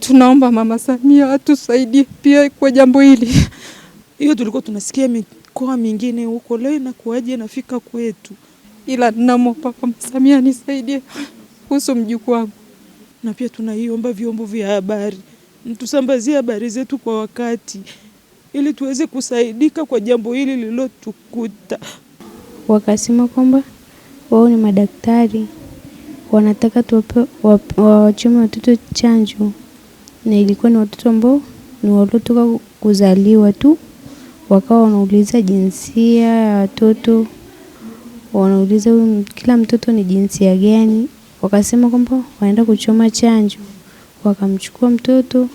Tunaomba Mama Samia atusaidie pia kwa jambo hili. Hiyo tulikuwa tunasikia mikoa mingine huko, leo inakuaje nafika kwetu. Ila ninaomba Mama Samia nisaidie kuhusu mjukuu wangu. Na pia tunaiomba vyombo vya habari mtusambazie habari zetu kwa wakati ili tuweze kusaidika kwa jambo hili lililotukuta. Wakasema kwamba wao ni madaktari, wanataka wawachome watoto chanjo, na ilikuwa ni watoto ambao ni waliotoka kuzaliwa tu. Wakawa wanauliza jinsia ya watoto, wanauliza kila mtoto ni jinsia gani. Wakasema kwamba wanaenda kuchoma chanjo, wakamchukua mtoto,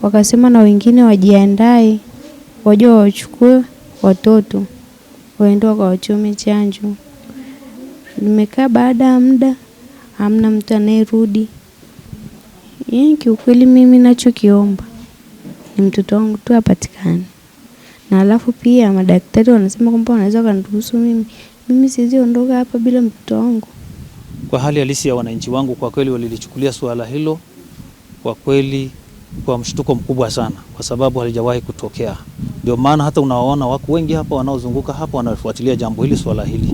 wakasema na wengine wajiandae waje wachukue watoto waende wakawachome chanjo. Nimekaa baada ya muda hamna mtu anayerudi. Kiukweli mimi ninachokiomba ni mtoto wangu tu apatikane. Na alafu pia madaktari wanasema kwamba wanaweza kuniruhusu mimi siwezi ondoka hapa bila mtoto wangu. Kwa hali halisi ya wananchi wangu, kwa kweli walilichukulia suala hilo kwa kweli kwa mshtuko mkubwa sana, kwa sababu halijawahi kutokea. Ndio maana hata unawaona wako wengi hapa wanaozunguka hapa wanafuatilia jambo hili, swala hili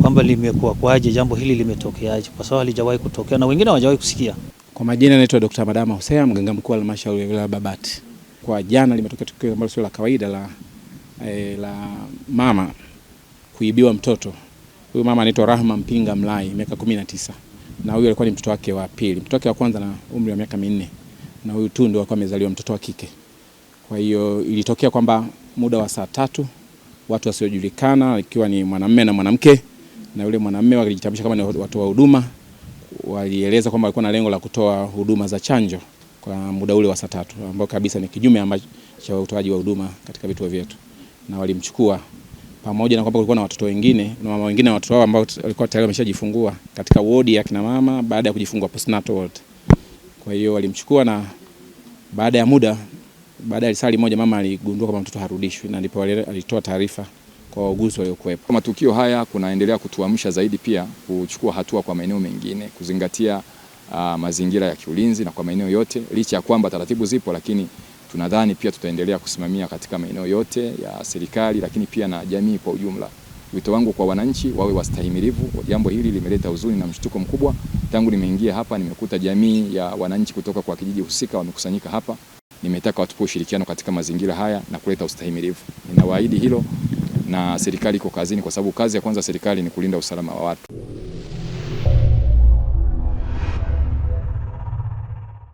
kwamba limekuwa kwaje, jambo hili limetokeaje, kwa sababu halijawahi kutokea na wengine hawajawahi kusikia. Kwa majina naitwa Dr. Madama Hussein, mganga mkuu wa halmashauri ya wilaya Babati. Kwa jana limetokea tukio ambalo sio la kawaida la mama kuibiwa mtoto. Huyu mama anaitwa Rahma Mpinga Mlai, miaka 19. Na huyu alikuwa ni mtoto wake wa pili. Mtoto wake wa kwanza na umri wa miaka 4. Na huyu tu ndio alikuwa amezaliwa mtoto wa kike. Kwa hiyo ilitokea kwamba muda wa saa 3 watu wasiojulikana, ikiwa ni mwanamume na mwanamke, na yule mwanamume walijitambulisha kama ni watu wa huduma, walieleza kwamba walikuwa na lengo la kutoa huduma za chanjo kwa muda ule wa saa 3, ambao kabisa ni kinyume ambacho cha utoaji wa huduma katika vituo vyetu. Na walimchukua pamoja na kwamba kulikuwa na watoto wengine na mama wengine, watoto wao ambao walikuwa tayari wameshajifungua katika wodi ya kina mama baada ya kujifungua postnatal ward. Kwa hiyo walimchukua, na baada ya muda, baada ya saa moja, mama aligundua kwamba mtoto harudishwi, na ndipo alitoa taarifa kwa wauguzi waliokuwepo. Matukio haya kunaendelea kutuamsha zaidi pia kuchukua hatua kwa maeneo mengine, kuzingatia mazingira ya kiulinzi na kwa maeneo yote, licha ya kwamba taratibu zipo, lakini tunadhani pia tutaendelea kusimamia katika maeneo yote ya serikali, lakini pia na jamii kwa ujumla. Wito wangu kwa wananchi wawe wastahimilivu. Jambo hili limeleta huzuni na mshtuko mkubwa. Tangu nimeingia hapa nimekuta jamii ya wananchi kutoka kwa kijiji husika wamekusanyika hapa. Nimetaka watupe ushirikiano katika mazingira haya na kuleta ustahimilivu. Ninawaahidi hilo, na serikali iko kazini, kwa sababu kazi ya kwanza serikali ni kulinda usalama wa watu.